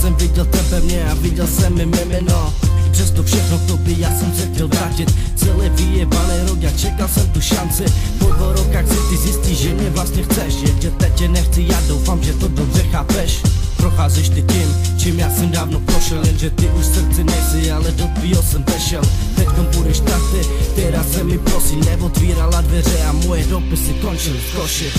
jsem viděl tebe mě a viděl jsem i mimino. I přesto všechno k tobě já jsem se chtěl vrátit. Celý vyjebaný rok, já čekal jsem tu šanci. Po 2 rokách si ty zjistíš, že mě vlastně chceš. Jenže teď tě nechci, já doufám, že to dobře chápeš. Procházíš ty tím, čím já jsem dávno prošel. Jenže ty už v srdci nejsi, ale do tvýho jsem vešel. Teďkom budeš tak ty, která se mi prosí neotvírala dveře a moje dopisy končily v koši.